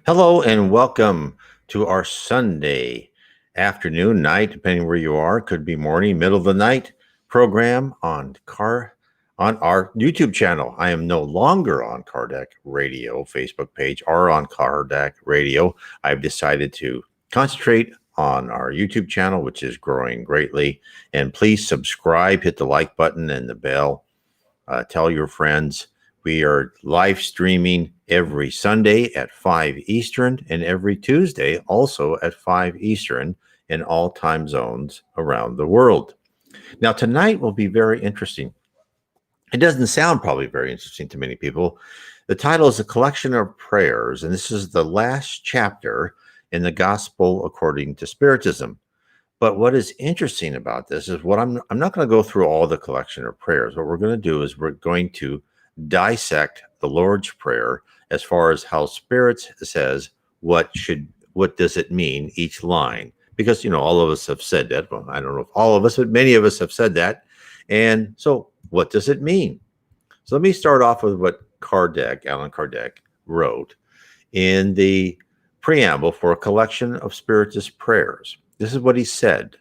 Hello and welcome to our Sunday afternoon, night, depending where you are. Could be morning, middle of the night program on our YouTube channel. I am no longer on Kardec Radio Facebook page or on Kardec Radio. I've decided to concentrate on our YouTube channel, which is growing greatly. And please subscribe, hit the like button and the bell. Tell your friends. We are live streaming every Sunday at 5 Eastern and every Tuesday also at 5 Eastern in all time zones around the world. Now, tonight will be very interesting. It doesn't sound probably very interesting to many people. The title is A Collection of Prayers, and this is the last chapter in the Gospel according to Spiritism. But what is interesting about this is I'm not going to go through all the collection of prayers. What we're going to do is we're going to dissect the Lord's Prayer as far as how Spirit says what does it mean, each line. Because, all of us have said that. Well, I don't know if all of us, but many of us have said that. And so what does it mean? So let me start off with what Allan Kardec, wrote in the preamble for a collection of Spiritist prayers. This is what he said.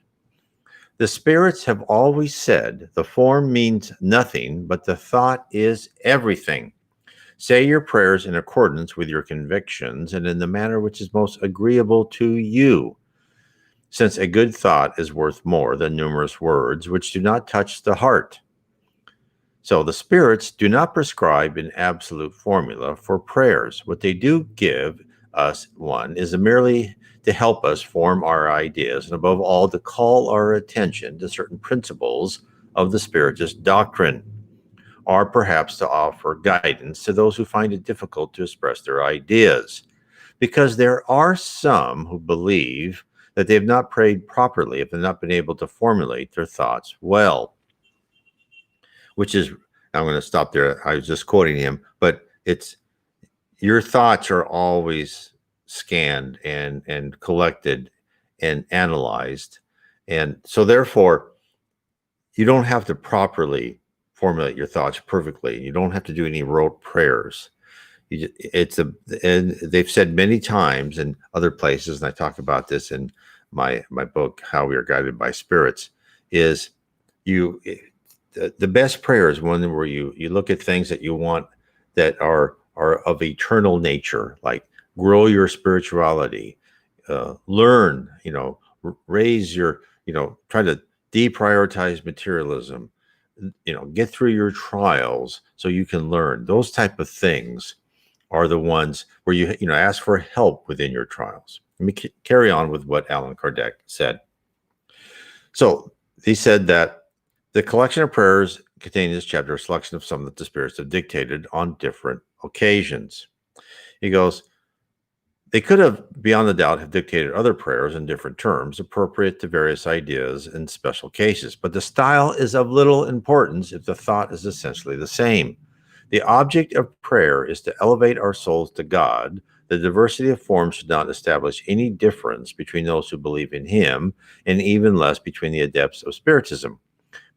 The spirits have always said the form means nothing, but the thought is everything. Say your prayers in accordance with your convictions and in the manner which is most agreeable to you, since a good thought is worth more than numerous words which do not touch the heart. So the spirits do not prescribe an absolute formula for prayers. What they do give us one is merely to help us form our ideas, and above all, to call our attention to certain principles of the Spiritist doctrine, or perhaps to offer guidance to those who find it difficult to express their ideas. Because there are some who believe that they have not prayed properly if they've not been able to formulate their thoughts well. Which is, I'm going to stop there. I was just quoting him, but it's your thoughts are always scanned and collected and analyzed. And so therefore, you don't have to properly formulate your thoughts perfectly. You don't have to do any rote prayers. And they've said many times in other places, and I talk about this in my book, How We Are Guided by Spirits, is the best prayer is one where you look at things that you want that are of eternal nature, like grow your spirituality, learn, raise your, try to deprioritize materialism, get through your trials so you can learn. Those type of things are the ones where you ask for help within your trials. Let me carry on with what Allan Kardec said. So he said that the collection of prayers contained in this chapter, a selection of some that the spirits have dictated on different occasions. He goes, they could have, beyond a doubt, have dictated other prayers in different terms, appropriate to various ideas in special cases. But the style is of little importance if the thought is essentially the same. The object of prayer is to elevate our souls to God. The diversity of forms should not establish any difference between those who believe in Him, and even less between the adepts of Spiritism,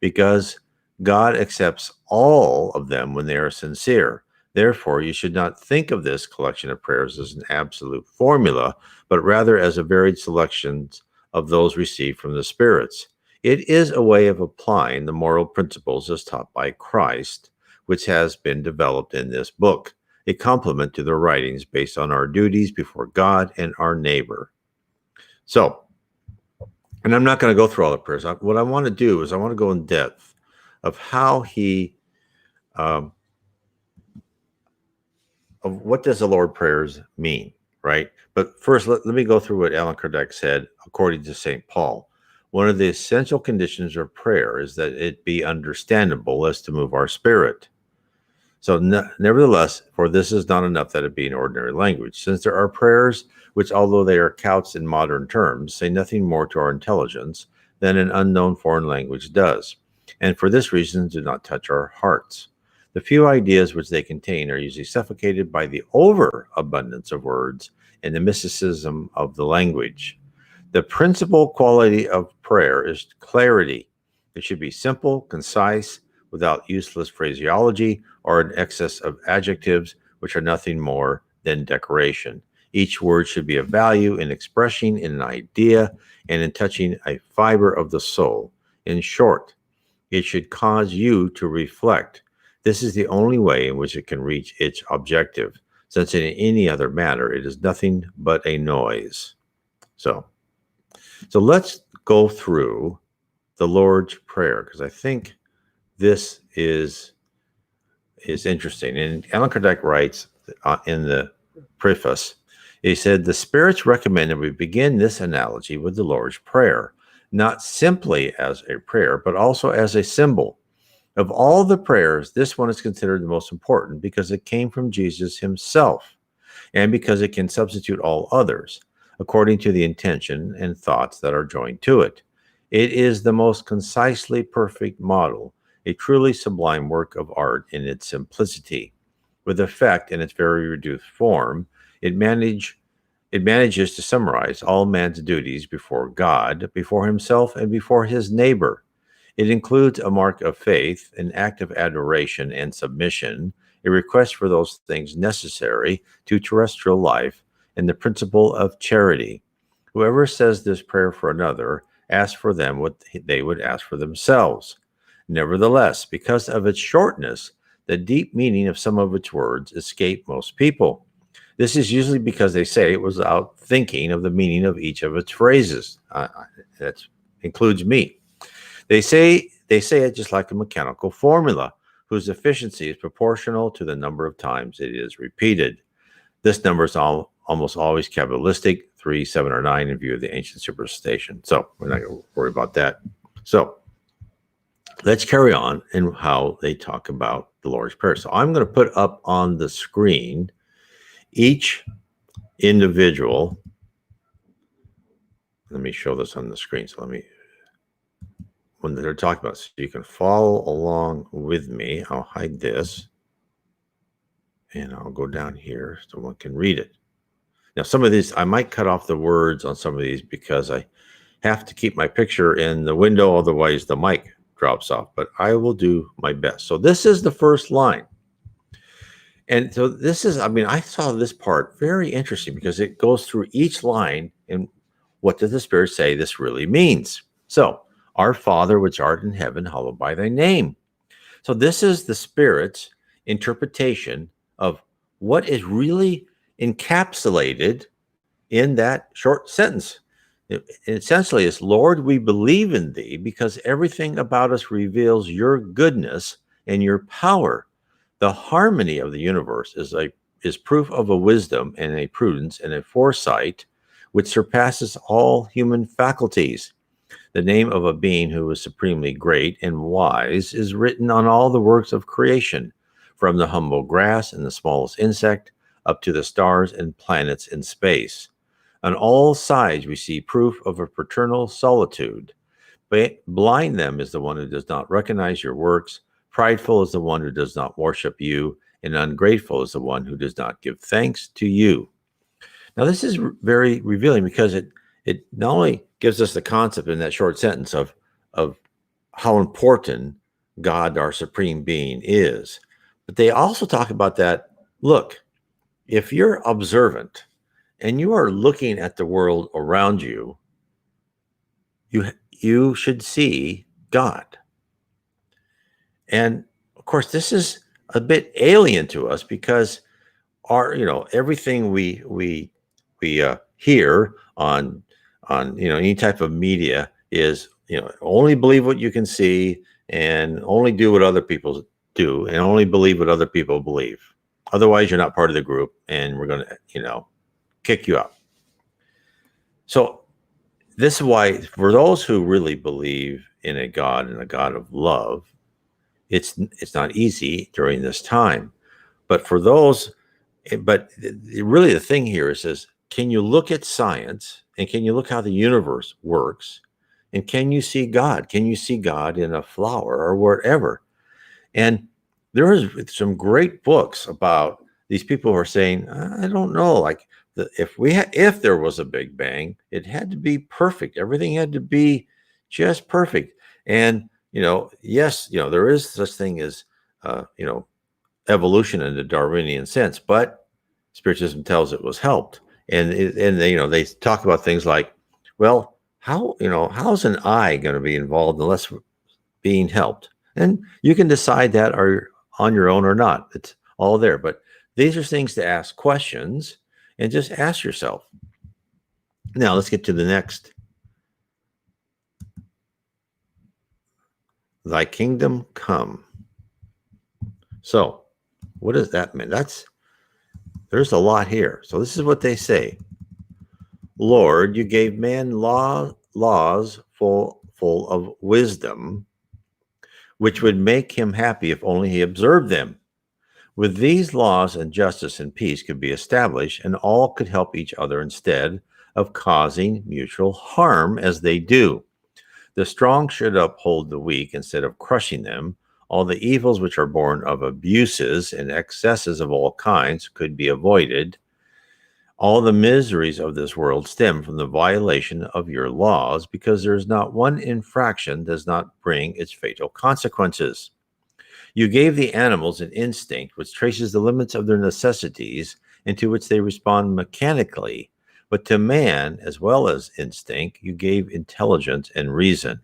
because God accepts all of them when they are sincere. Therefore, you should not think of this collection of prayers as an absolute formula, but rather as a varied selection of those received from the spirits. It is a way of applying the moral principles as taught by Christ, which has been developed in this book, a complement to the writings based on our duties before God and our neighbor. So, and I'm not going to go through all the prayers. What I want to do is I want to go in depth of how he of what does the Lord prayers mean, right? But first, let me go through what Allan Kardec said according to St. Paul. One of the essential conditions of prayer is that it be understandable as to move our spirit. So nevertheless, for this is not enough that it be in ordinary language, since there are prayers which, although they are couched in modern terms, say nothing more to our intelligence than an unknown foreign language does, and for this reason do not touch our hearts. The few ideas which they contain are usually suffocated by the overabundance of words and the mysticism of the language. The principal quality of prayer is clarity. It should be simple, concise, without useless phraseology or an excess of adjectives, which are nothing more than decoration. Each word should be of value in expressing an idea and in touching a fiber of the soul. In short, it should cause you to reflect. This is the only way in which it can reach its objective, since in any other matter it is nothing but a noise. So let's go through the Lord's Prayer, because I think this is interesting. And Allan Kardec writes in the preface, he said, the spirits recommend that we begin this analogy with the Lord's Prayer, not simply as a prayer, but also as a symbol. Of all the prayers, this one is considered the most important because it came from Jesus himself and because it can substitute all others according to the intention and thoughts that are joined to it. It is the most concisely perfect model, a truly sublime work of art in its simplicity. With effect in its very reduced form, it manages to summarize all man's duties before God, before himself, and before his neighbor. It includes a mark of faith, an act of adoration and submission, a request for those things necessary to terrestrial life, and the principle of charity. Whoever says this prayer for another asks for them what they would ask for themselves. Nevertheless, because of its shortness, the deep meaning of some of its words escape most people. This is usually because they say it without thinking of the meaning of each of its phrases. That includes me. They say it just like a mechanical formula, whose efficiency is proportional to the number of times it is repeated. This number is almost always Kabbalistic, 3, 7, or 9 in view of the ancient superstition. So we're not going to worry about that. So let's carry on in how they talk about the Lord's Prayer. So I'm going to put up on the screen each individual. Let me show this on the screen. So when they're talking about, so you can follow along with me. I'll hide this and I'll go down here so one can read it. Now, some of these, I might cut off the words on some of these because I have to keep my picture in the window, otherwise the mic drops off, but I will do my best. So this is the first line. And so this is, I saw this part very interesting because it goes through each line and what does the Spirit say this really means? So, our Father which art in heaven, hallowed by thy name. So this is the Spirit's interpretation of what is really encapsulated in that short sentence. It essentially is, Lord, we believe in thee because everything about us reveals your goodness and your power. The harmony of the universe is proof of a wisdom and a prudence and a foresight which surpasses all human faculties. The name of a being who is supremely great and wise is written on all the works of creation, from the humble grass and the smallest insect up to the stars and planets in space. On all sides we see proof of a paternal solitude. Blind them is the one who does not recognize your works, prideful is the one who does not worship you, and ungrateful is the one who does not give thanks to you. Now this is very revealing because it not only gives us the concept in that short sentence of how important God, our supreme being, is, but they also talk about that, look, if you're observant and you are looking at the world around you, you should see God. And of course, this is a bit alien to us because everything we hear on any type of media is only believe what you can see and only do what other people do and only believe what other people believe. Otherwise, you're not part of the group and we're going to kick you out. So this is why, for those who really believe in a God and a God of love, it's not easy during this time. But for those, really the thing here is can you look at science and can you look how the universe works? And can you see God? Can you see God in a flower or whatever? And there is some great books about these people who are saying, I don't know, like if there was a Big Bang, it had to be perfect. Everything had to be just perfect. And, yes, there is such thing as, evolution in the Darwinian sense, but Spiritism tells it was helped. And they talk about things like, well, how's an eye going to be involved unless being helped? And you can decide that or on your own or not. It's all there. But these are things to ask questions and just ask yourself. Now let's get to the next. Thy kingdom come. So what does that mean? There's a lot here. So this is what they say. Lord, you gave man laws full of wisdom, which would make him happy if only he observed them. With these laws and justice and peace could be established, and all could help each other instead of causing mutual harm as they do. The strong should uphold the weak instead of crushing them. All the evils which are born of abuses and excesses of all kinds could be avoided. All the miseries of this world stem from the violation of your laws, because there is not one infraction that does not bring its fatal consequences. You gave the animals an instinct which traces the limits of their necessities and to which they respond mechanically. But to man, as well as instinct, you gave intelligence and reason.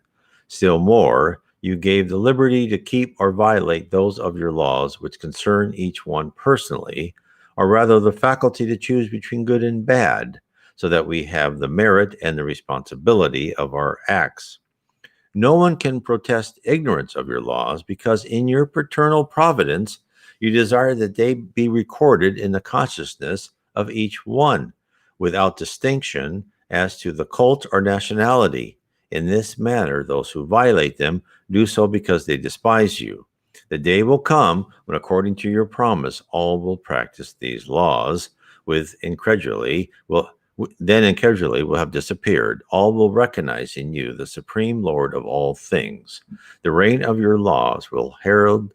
Still more, you gave the liberty to keep or violate those of your laws which concern each one personally, or rather the faculty to choose between good and bad, so that we have the merit and the responsibility of our acts. No one can protest ignorance of your laws, because in your paternal providence, you desire that they be recorded in the consciousness of each one, without distinction as to the cult or nationality. In this manner, those who violate them do so because they despise you. The day will come when, according to your promise, all will practice these laws. Then incredulity will have disappeared. All will recognize in you the supreme Lord of all things. The reign of your laws will herald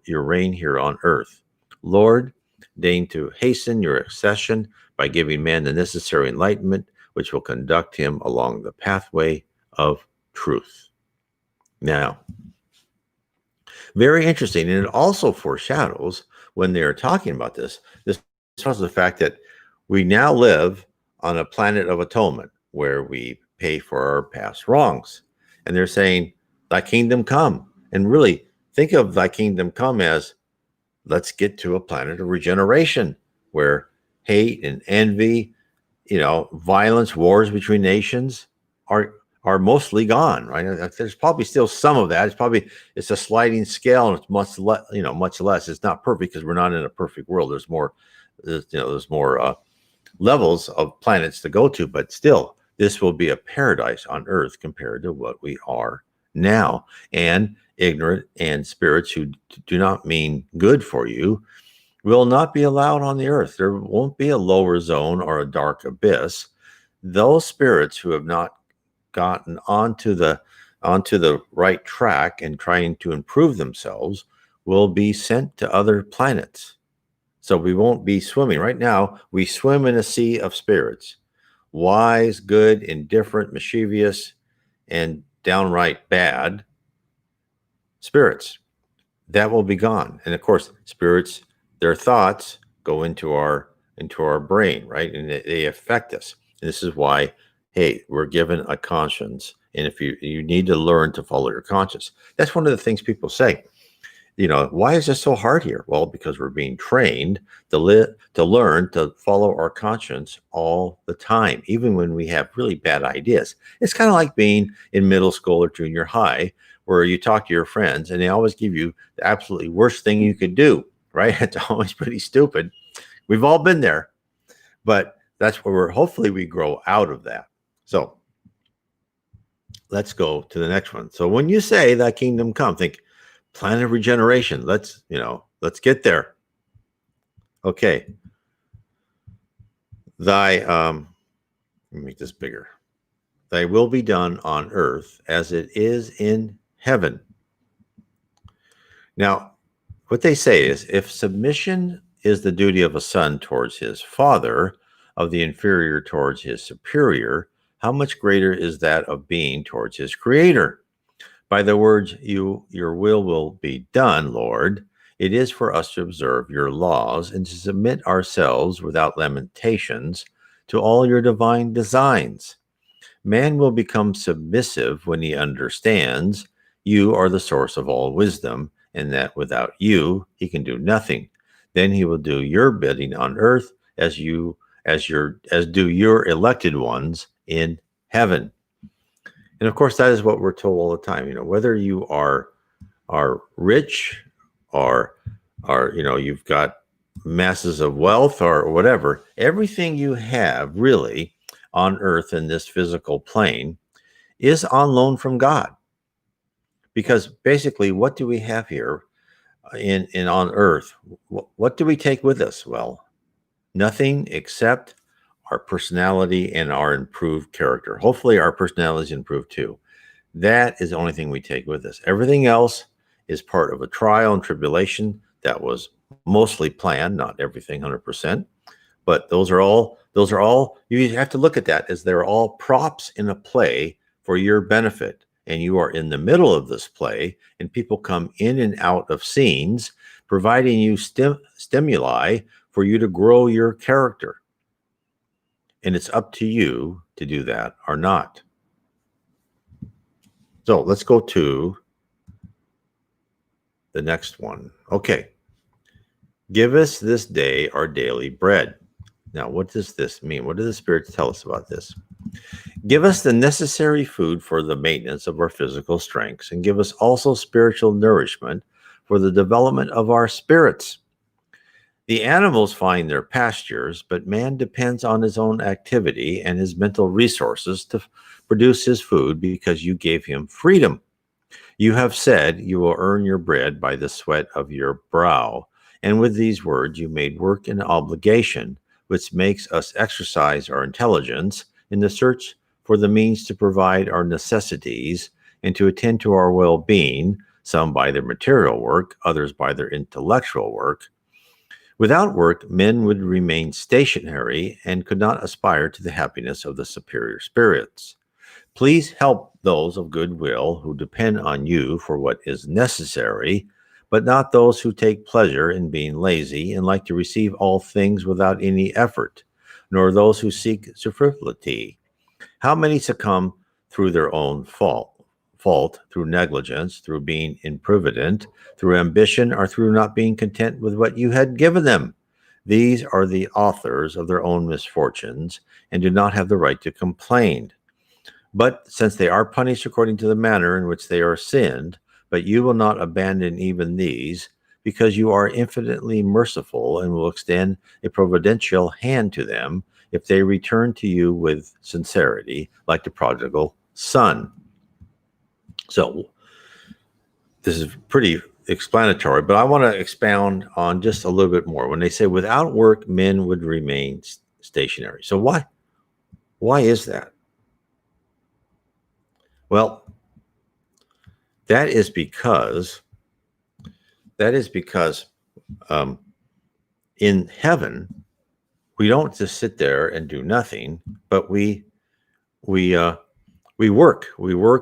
your reign here on earth. Lord, deign to hasten your accession by giving man the necessary enlightenment, which will conduct him along the pathway of truth. Now, very interesting, and it also foreshadows, when they are talking about this shows the fact that we now live on a planet of atonement where we pay for our past wrongs. And they're saying, thy kingdom come. And really think of thy kingdom come as, let's get to a planet of regeneration where hate and envy, violence, wars between nations are mostly gone, right? There's probably still some of that. It's a sliding scale, and it's much less. It's not perfect because we're not in a perfect world. There's more levels of planets to go to, but still, this will be a paradise on Earth compared to what we are now. And ignorant and spirits who do not mean good for you will not be allowed on the Earth. There won't be a lower zone or a dark abyss. Those spirits who have not gotten onto the right track and trying to improve themselves will be sent to other planets. So we won't be swimming. Right now, we swim in a sea of spirits, wise, good, indifferent, mischievous, and downright bad spirits. That will be gone. And of course, spirits, their thoughts go into our brain, right? And they affect us. And this is why, hey, we're given a conscience. And if you need to learn to follow your conscience. That's one of the things people say. Why is this so hard here? Well, because we're being trained to learn to follow our conscience all the time, even when we have really bad ideas. It's kind of like being in middle school or junior high, where you talk to your friends and they always give you the absolutely worst thing you could do, right? It's always pretty stupid. We've all been there, but that's where hopefully we grow out of that. So let's go to the next one. So when you say thy kingdom come, think planet of regeneration. Let's get there. Okay. Let me make this bigger. Thy will be done on earth as it is in heaven. Now, what they say is, if submission is the duty of a son towards his father, of the inferior towards his superior, how much greater is that of being towards his creator? By the words, your will be done, Lord, it is for us to observe your laws and to submit ourselves without lamentations to all your divine designs. Man will become submissive when he understands you are the source of all wisdom, and that without you he can do nothing. Then he will do your bidding on earth as do your elected ones in heaven. And of course, that is what we're told all the time. Whether you are rich or you've got masses of wealth or whatever, everything you have really on earth in this physical plane is on loan from God. Because basically, what do we have here in on earth? What do we take with us? Well, nothing except our personality and our improved character. Hopefully our personality is improved too. That is the only thing we take with us. Everything else is part of a trial and tribulation that was mostly planned, not everything 100%, but those are all, you have to look at that as they're all props in a play for your benefit. And you are in the middle of this play, and people come in and out of scenes, providing you stimuli for you to grow your character. And it's up to you to do that or not. So let's go to the next one. Okay. Give us this day our daily bread. Now, what does this mean? What do the spirits tell us about this? Give us the necessary food for the maintenance of our physical strengths, and give us also spiritual nourishment for the development of our spirits. The animals find their pastures, but man depends on his own activity and his mental resources to produce his food because you gave him freedom. You have said you will earn your bread by the sweat of your brow, and with these words you made work an obligation, which makes us exercise our intelligence in the search for the means to provide our necessities and to attend to our well-being, some by their material work, others by their intellectual work. Without work, men would remain stationary and could not aspire to the happiness of the superior spirits. Please help those of good will who depend on you for what is necessary, but not those who take pleasure in being lazy and like to receive all things without any effort, nor those who seek superfluity. How many succumb through their own fault, through negligence, through being improvident, through ambition, or through not being content with what you had given them? These are the authors of their own misfortunes and do not have the right to complain. But since they are punished according to the manner in which they are sinned, but you will not abandon even these, because you are infinitely merciful and will extend a providential hand to them if they return to you with sincerity, like the prodigal son. So this is pretty explanatory, but I want to expound on just a little bit more. When they say without work, men would remain stationary. So why is that? Well, that is because in heaven, we don't just sit there and do nothing, but we work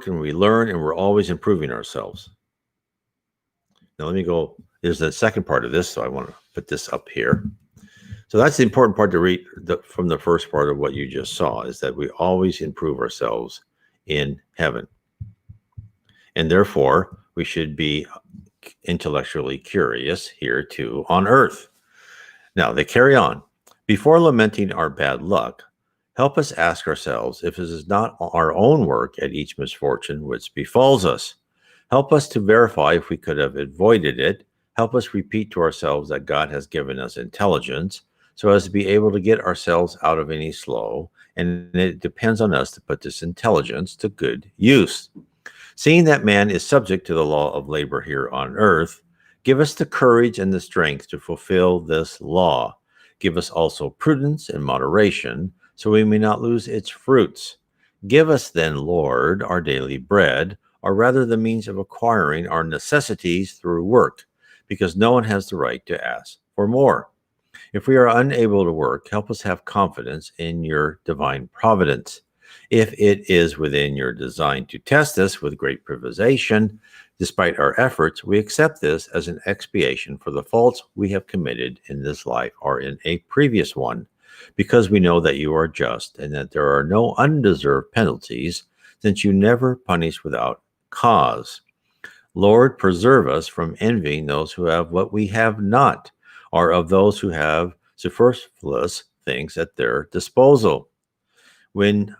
and we learn, and we're always improving ourselves. Now let me go. There's the second part of this, so I want to put this up here. So that's the important part to read from the first part of what you just saw, is that we always improve ourselves in heaven. And therefore, we should be intellectually curious here too on earth. Now they carry on. Before lamenting our bad luck, help us ask ourselves if it is not our own work at each misfortune which befalls us. Help us to verify if we could have avoided it. Help us repeat to ourselves that God has given us intelligence so as to be able to get ourselves out of any slough, and it depends on us to put this intelligence to good use. Seeing that man is subject to the law of labor here on earth, give us the courage and the strength to fulfill this law. Give us also prudence and moderation, so we may not lose its fruits. Give us then, Lord, our daily bread, or rather the means of acquiring our necessities through work, because no one has the right to ask for more. If we are unable to work, help us have confidence in your divine providence. If it is within your design to test us with great privation, despite our efforts, we accept this as an expiation for the faults we have committed in this life or in a previous one. because we know that you are just and that there are no undeserved penalties, since you never punish without cause. Lord, preserve us from envying those who have what we have not, or of those who have superfluous things at their disposal. When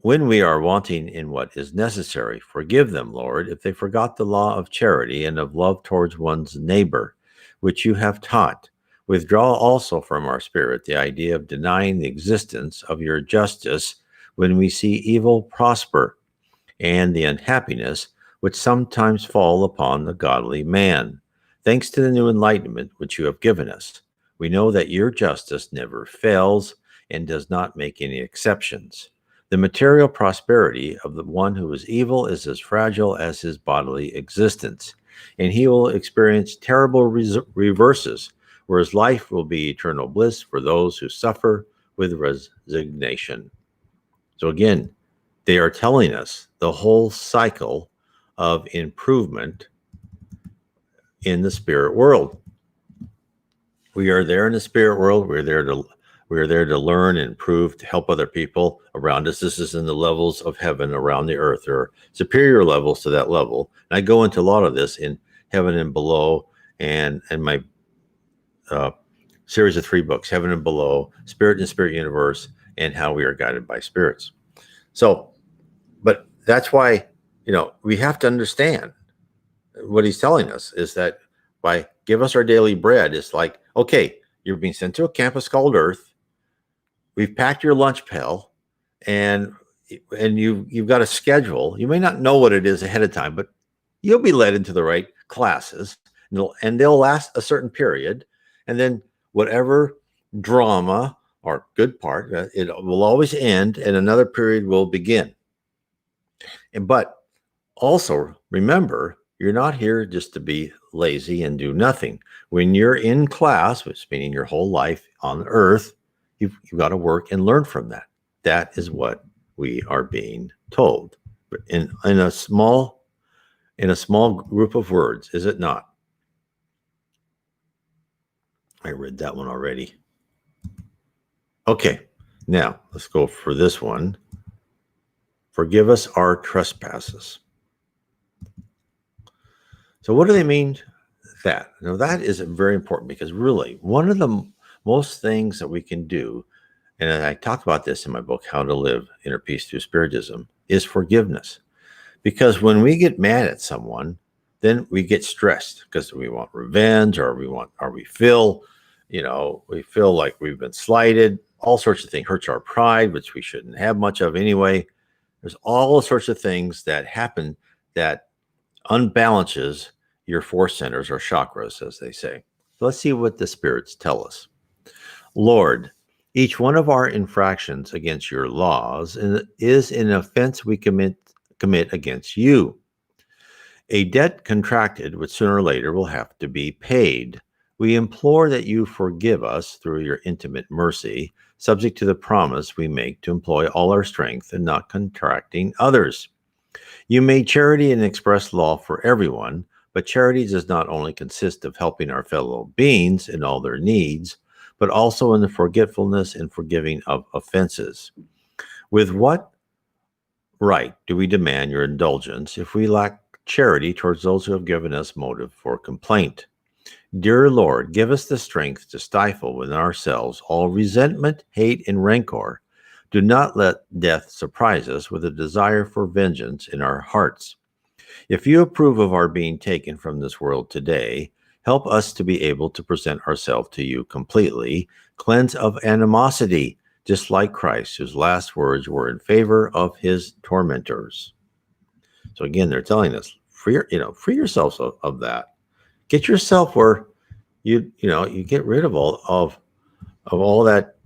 when we are wanting in what is necessary, forgive them, Lord, if they forgot the law of charity and of love towards one's neighbor, which you have taught. Withdraw also from our spirit the idea of denying the existence of your justice when we see evil prosper, and the unhappiness which sometimes fall upon the godly man. Thanks to the new enlightenment which you have given us, we know that your justice never fails and does not make any exceptions. The material prosperity of the one who is evil is as fragile as his bodily existence, and he will experience terrible reverses, whereas life will be eternal bliss for those who suffer with resignation. So again, they are telling us the whole cycle of improvement in the spirit world. We are there in the spirit world. We're there to learn and improve, to help other people around us. This is in the levels of heaven around the earth. There are superior levels to that level. And I go into a lot of this in Heaven and Below, and my series of 3 books, Heaven and Below, Spirit and Spirit Universe, and How We Are Guided by Spirits. So, but that's why, we have to understand what he's telling us is that by give us our daily bread, it's like, okay, you're being sent to a campus called Earth. We've packed your lunch pail, and you've got a schedule. You may not know what it is ahead of time, but you'll be led into the right classes, and they'll last a certain period. And then whatever drama or good part, it will always end, and another period will begin. But also remember, you're not here just to be lazy and do nothing. When you're in class, which meaning your whole life on Earth, you've got to work and learn from that. That is what we are being told. But in a small group of words, is it not? I read that one already. Okay, now let's go for this one. Forgive us our trespasses. So what do they mean that? Now that is very important, because really one of the most things that we can do, and I talk about this in my book, How to Live Inner Peace Through Spiritism, is forgiveness. Because when we get mad at someone, then we get stressed because we want revenge, or we feel like we've been slighted. All sorts of things hurts our pride, which we shouldn't have much of anyway. There's all sorts of things that happen that unbalances your 4 centers, or chakras, as they say. So let's see what the spirits tell us. Lord, each one of our infractions against your laws is an offense we commit against you. A debt contracted, which sooner or later will have to be paid. We implore that you forgive us through your intimate mercy, subject to the promise we make to employ all our strength in not contracting others. You made charity an express law for everyone, but charity does not only consist of helping our fellow beings in all their needs, but also in the forgetfulness and forgiving of offenses. With what right do we demand your indulgence if we lack charity towards those who have given us motive for complaint? Dear Lord, give us the strength to stifle within ourselves all resentment, hate, and rancor. Do not let death surprise us with a desire for vengeance in our hearts. If you approve of our being taken from this world today, help us to be able to present ourselves to you completely, cleansed of animosity, just like Christ, whose last words were in favor of his tormentors. So again, they're telling us, free yourselves of that. Get yourself where you get rid of all that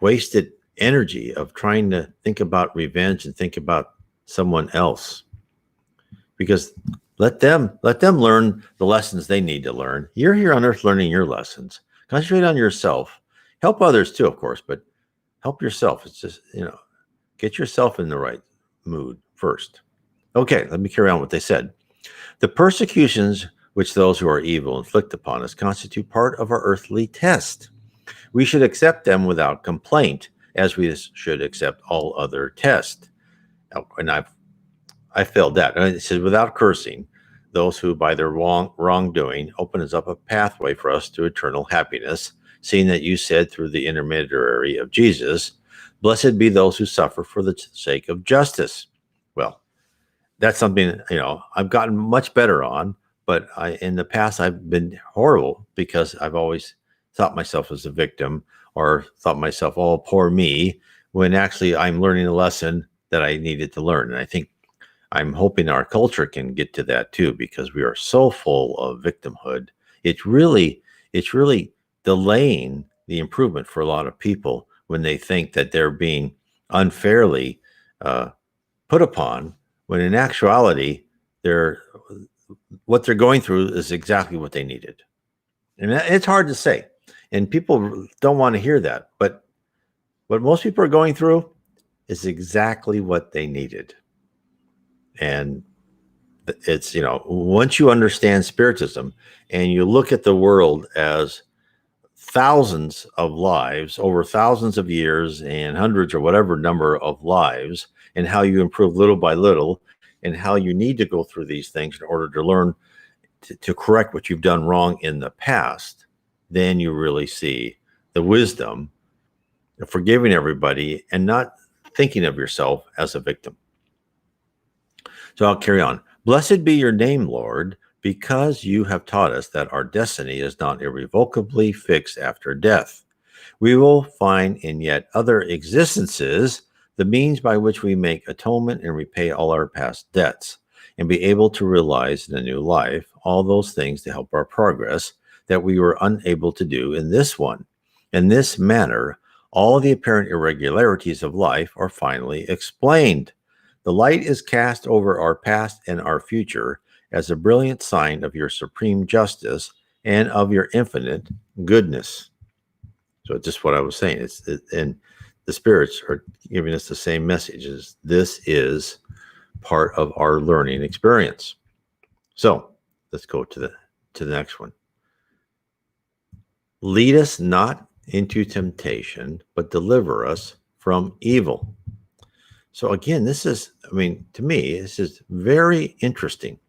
wasted energy of trying to think about revenge and think about someone else. Because let them learn the lessons they need to learn. You're here on earth learning your lessons. Concentrate on yourself. Help others too, of course, but help yourself. It's just, get yourself in the right mood first. Okay, let me carry on what they said. The persecutions which those who are evil inflict upon us constitute part of our earthly test. We should accept them without complaint, as we should accept all other tests. And I failed that. And it says, without cursing, those who by their wrongdoing opens up a pathway for us to eternal happiness, seeing that you said through the intermediary of Jesus, blessed be those who suffer for the sake of justice. Well, that's something, I've gotten much better on, but in the past, I've been horrible because I've always thought myself as a victim or thought myself, oh, poor me, when actually I'm learning a lesson that I needed to learn. And I think I'm hoping our culture can get to that too, because we are so full of victimhood. It's really delaying the improvement for a lot of people when they think that they're being unfairly put upon, when in actuality, what they're going through is exactly what they needed. And it's hard to say. And people don't want to hear that. But what most people are going through is exactly what they needed. And it's, once you understand Spiritism and you look at the world as thousands of lives over thousands of years and hundreds or whatever number of lives, and how you improve little by little, and how you need to go through these things in order to learn to correct what you've done wrong in the past, then you really see the wisdom of forgiving everybody and not thinking of yourself as a victim. So I'll carry on. Blessed be your name, Lord, because you have taught us that our destiny is not irrevocably fixed after death. We will find in yet other existences the means by which we make atonement and repay all our past debts, and be able to realize in a new life all those things to help our progress that we were unable to do in this one. In this manner, all the apparent irregularities of life are finally explained. The light is cast over our past and our future as a brilliant sign of your supreme justice and of your infinite goodness. So just what I was saying, and the spirits are giving us the same messages. This is part of our learning experience. So let's go to the next one. Lead us not into temptation, but deliver us from evil. So again, this is, to me, this is very interesting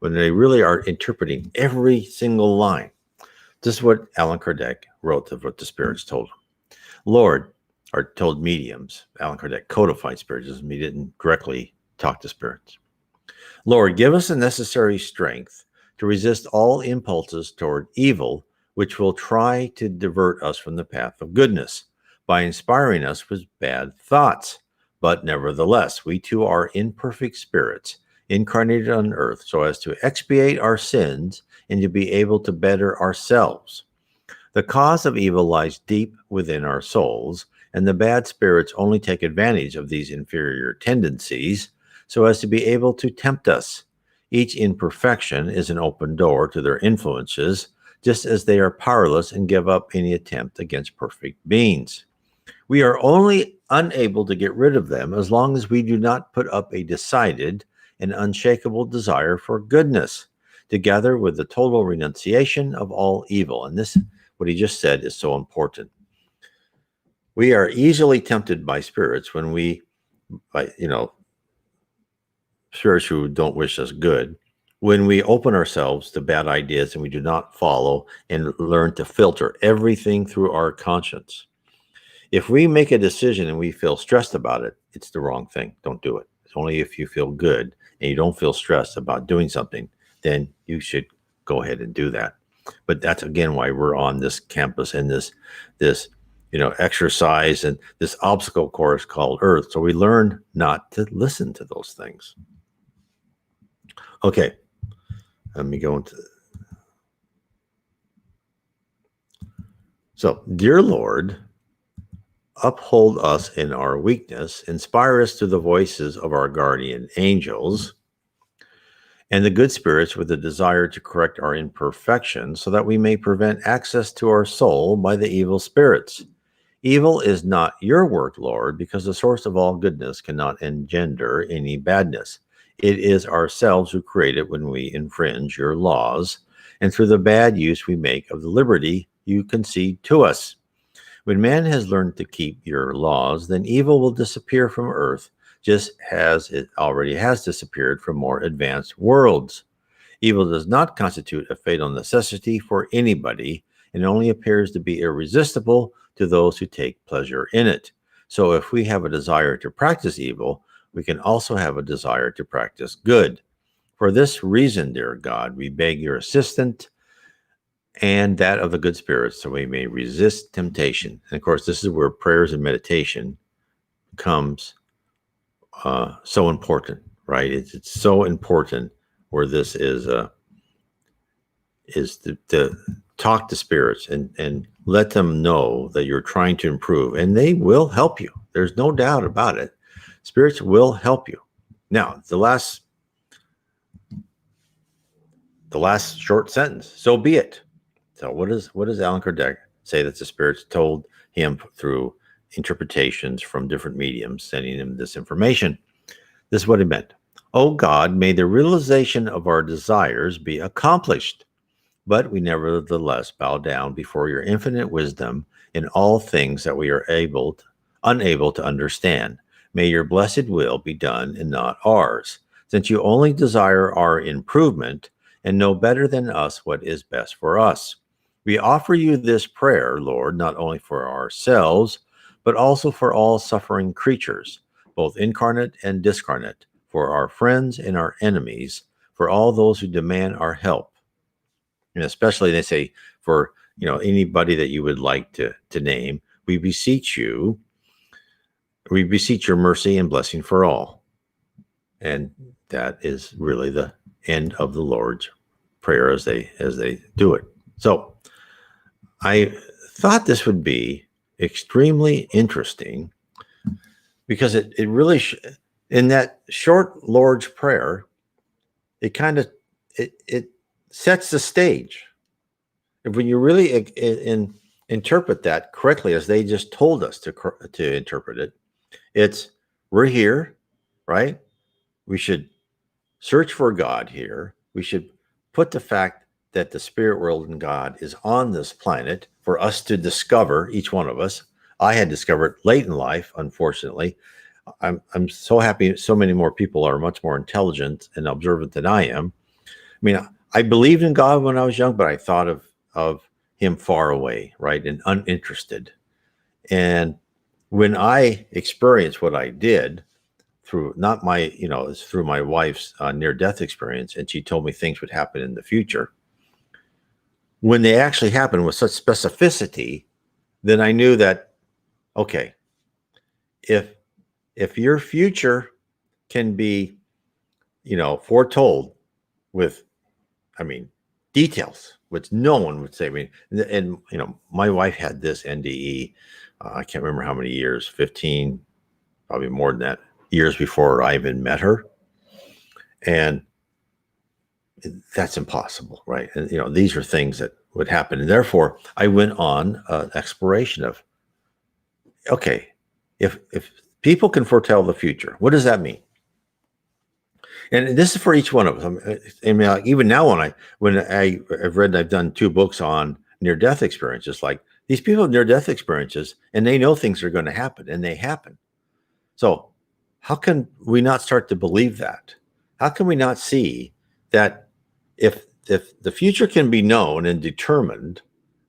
when they really are interpreting every single line. This is what Allan Kardec wrote of what the spirits told him. Lord, or told mediums. Allan Kardec codified Spiritism. He didn't directly talk to spirits. Lord, give us the necessary strength to resist all impulses toward evil, which will try to divert us from the path of goodness by inspiring us with bad thoughts. But nevertheless, we too are imperfect spirits, incarnated on earth so as to expiate our sins and to be able to better ourselves. The cause of evil lies deep within our souls, and the bad spirits only take advantage of these inferior tendencies so as to be able to tempt us. Each imperfection is an open door to their influences, just as they are powerless and give up any attempt against perfect beings. We are only unable to get rid of them as long as we do not put up a decided and unshakable desire for goodness, together with the total renunciation of all evil. And this, what he just said, is so important. We are easily tempted by spirits when spirits who don't wish us good, when we open ourselves to bad ideas and we do not follow and learn to filter everything through our conscience. If we make a decision and we feel stressed about it, it's the wrong thing. Don't do it. It's only if you feel good and you don't feel stressed about doing something, then you should go ahead and do that. But that's, again, why we're on this campus and this exercise and this obstacle course called Earth. So we learn not to listen to those things. Okay, let me go into. So, dear Lord, uphold us in our weakness, inspire us through the voices of our guardian angels and the good spirits with the desire to correct our imperfections so that we may prevent access to our soul by the evil spirits. Evil is not your work, Lord, because the source of all goodness cannot engender any badness. It is ourselves who create it when we infringe your laws, and through the bad use we make of the liberty you concede to us. When man has learned to keep your laws, then evil will disappear from earth, just as it already has disappeared from more advanced worlds. Evil does not constitute a fatal necessity for anybody, and only appears to be irresistible to those who take pleasure in it. So if we have a desire to practice evil, we can also have a desire to practice good. For this reason, dear God, we beg your assistance and that of the good spirits, so we may resist temptation. And of course, this is where prayers and meditation becomes so important, right? It's so important where this is to talk to spirits and let them know that you're trying to improve, and they will help you. There's no doubt about it. Spirits will help you. Now, the last short sentence, so be it. So what does Allan Kardec say that the spirits told him through interpretations from different mediums, sending him this information? This is what it meant. Oh God, may the realization of our desires be accomplished, but we nevertheless bow down before your infinite wisdom in all things that we are unable to understand. May your blessed will be done and not ours, since you only desire our improvement and know better than us what is best for us. We offer you this prayer, Lord, not only for ourselves, but also for all suffering creatures, both incarnate and discarnate, for our friends and our enemies, for all those who demand our help. And especially, they say, for anybody that you would like to name, we beseech you, we beseech your mercy and blessing for all. And that is really the end of the Lord's Prayer as they do it. So I thought this would be extremely interesting, because it really in that short Lord's Prayer, it kind of it sets the stage. If when you really interpret that correctly, as they just told us to interpret it, it's we're here, right? We should search for God here. We should put the fact that the spirit world and God is on this planet for us to discover, each one of us. I had discovered late in life, unfortunately. I'm so happy so many more people are much more intelligent and observant than I am. I mean, I believed in God when I was young, but I thought of him far away, right, and uninterested. And when I experienced what I did through not my, it's through my wife's near-death experience, and she told me things would happen in the future. When they actually happened with such specificity, then I knew that, okay, if your future can be, foretold with, details, which no one would say. I mean, and my wife had this NDE. I can't remember how many years, 15, probably more than that, years before I even met her. And that's impossible, right? And, these are things that would happen. And therefore, I went on an exploration of, okay, if people can foretell the future, what does that mean? And this is for each one of us. I mean, even now, when I've read, I've done 2 books on near-death experiences. Like, these people have near-death experiences, and they know things are going to happen, and they happen. So, how can we not start to believe that? How can we not see that if the future can be known and determined,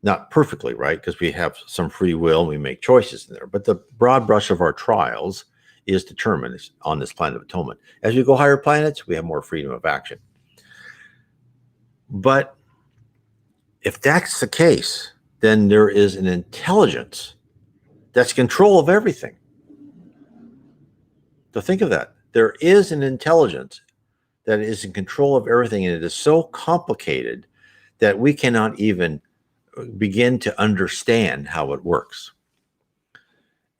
not perfectly, right? Because we have some free will and we make choices in there, but the broad brush of our trials is determined on this planet of atonement. As we go higher planets, we have more freedom of action. But if that's the case, then there is an intelligence that's control of everything. So think of that. There is an intelligence that is in control of everything, and it is so complicated that we cannot even begin to understand how it works.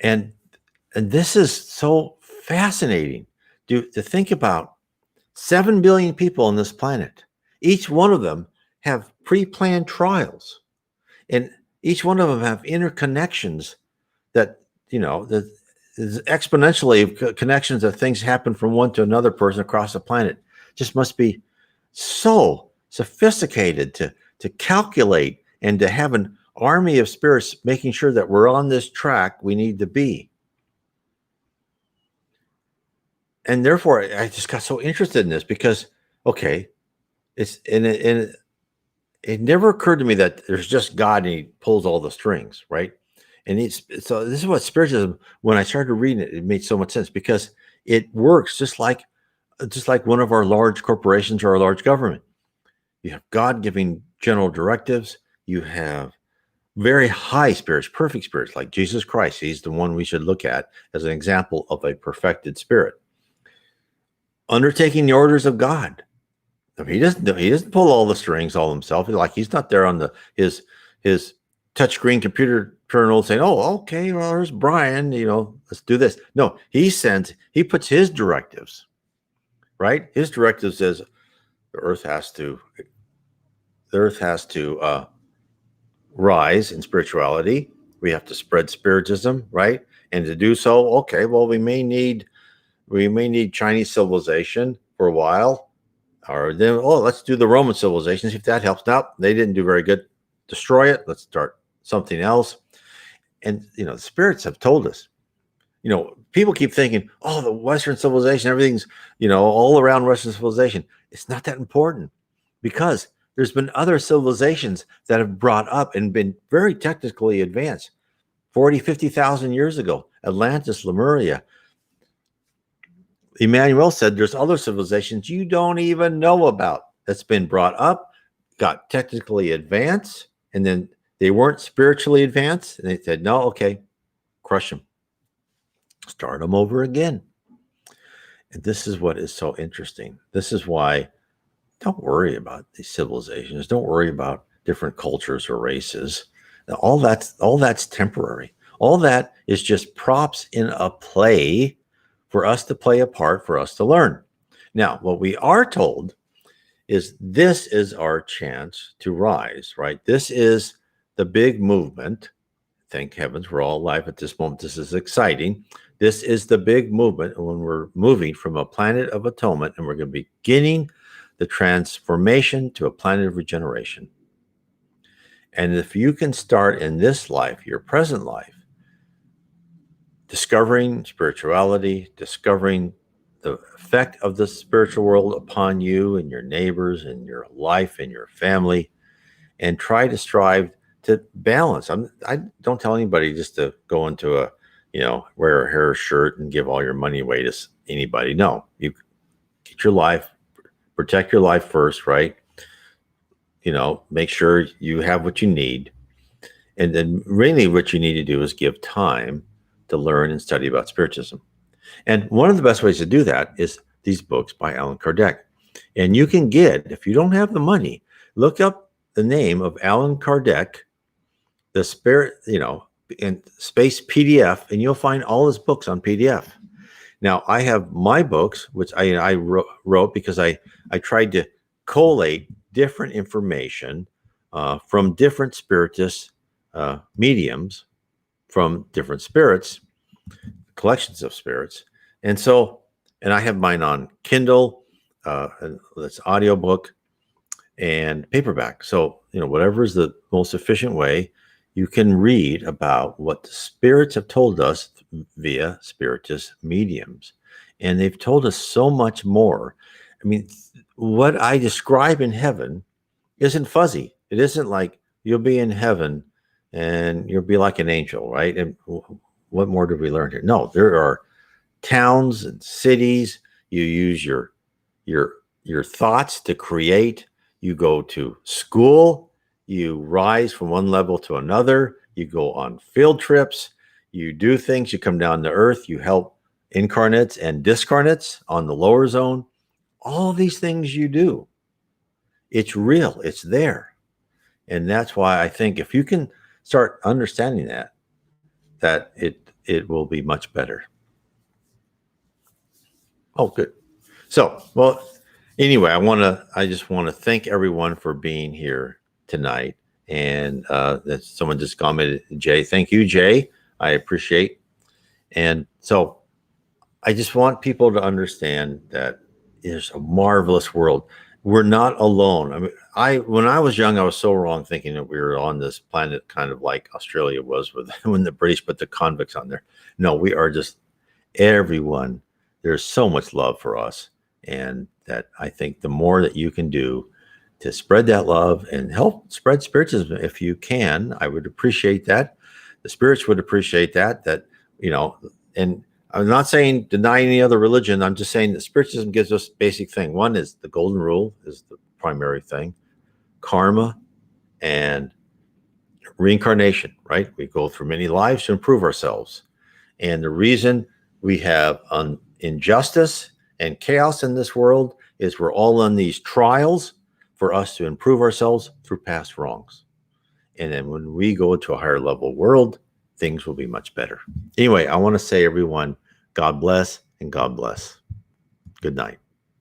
And this is so fascinating to think about. 7 billion people on this planet. Each one of them have pre-planned trials, and each one of them have interconnections that, that is exponentially connections that things happen from one to another person across the planet. Just must be so sophisticated to calculate and to have an army of spirits making sure that we're on this track we need to be. And therefore, I just got so interested in this because, okay, it never occurred to me that there's just God and he pulls all the strings, right? And so this is what Spiritism, when I started reading it, it made so much sense because it works just like one of our large corporations or our large government. You have God giving general directives. You have very high spirits, perfect spirits, like Jesus Christ. He's the one we should look at as an example of a perfected spirit. Undertaking the orders of God. I mean, he doesn't pull all the strings all himself. He's not there on his touchscreen computer terminal saying, "Oh, okay, well, there's Brian. Let's do this." No, he puts his directives. Right, his directive says the earth has to rise in spirituality. We have to spread Spiritism, right? And to do so, okay, well, we may need Chinese civilization for a while, or then let's do the Roman civilization, see if that helps. Now they didn't do very good. Destroy it. Let's start something else. And the spirits have told us. People keep thinking, oh, the Western civilization, everything's all around Western civilization. It's not that important because there's been other civilizations that have brought up and been very technically advanced 40, 50,000 years ago. Atlantis, Lemuria. Emmanuel said there's other civilizations you don't even know about that's been brought up, got technically advanced, and then they weren't spiritually advanced. And they said, no, okay, crush them. Start them over again. And this is what is so interesting. This is why don't worry about these civilizations. Don't worry about different cultures or races. All that's temporary. All that is just props in a play for us to play a part, for us to learn. Now, what we are told is this is our chance to rise, right? This is the big movement. Thank heavens we're all alive at this moment. This is exciting. This is the big movement when we're moving from a planet of atonement and we're going to be beginning the transformation to a planet of regeneration. And if you can start in this life, your present life, discovering spirituality, discovering the effect of the spiritual world upon you and your neighbors and your life and your family, and try to strive to balance. I don't tell anybody just to go into wear a hair shirt and give all your money away to anybody. No, you get your life, protect your life first, right? Make sure you have what you need. And then really what you need to do is give time to learn and study about Spiritism. And one of the best ways to do that is these books by Allan Kardec. And you can get, if you don't have the money, look up the name of Allan Kardec, the Spirit, in space PDF, and you'll find all his books on PDF. Now, I have my books, which I wrote because I tried to collate different information from different Spiritist mediums, from different spirits, collections of spirits. And I have mine on Kindle, that's audiobook and paperback. So, whatever is the most efficient way, you can read about what the spirits have told us via Spiritist mediums. And they've told us so much more. I mean, what I describe in heaven isn't fuzzy. It isn't like you'll be in heaven and you'll be like an angel, right? And what more did we learn here? No, there are towns and cities. You use your thoughts to create. You go to school. You rise from one level to another. You go on field trips. You do things. You come down to earth. You help incarnates and discarnates on the lower zone. All these things you do. It's real. It's there. And that's why I think if you can start understanding that it will be much better. Oh, good. So, well, anyway, I just want to thank everyone for being here tonight. And that someone just commented, Jay. Thank you, Jay. I appreciate. And so I just want people to understand that there's a marvelous world. we're not alone. I mean, when I was young, I was so wrong thinking that we were on this planet kind of like Australia was with when the British put the convicts on there. No, we are just everyone. There's so much love for us. And that I think the more that you can do to spread that love and help spread spiritism, if you can, I would appreciate that. The spirits would appreciate that, and I'm not saying deny any other religion. I'm just saying that spiritism gives us basic thing. One is the golden rule is the primary thing, karma and reincarnation, right? We go through many lives to improve ourselves. And the reason we have injustice and chaos in this world is we're all on these trials for us to improve ourselves through past wrongs. And then when we go into a higher level world, things will be much better. Anyway, I want to say, everyone, God bless and God bless. Good night.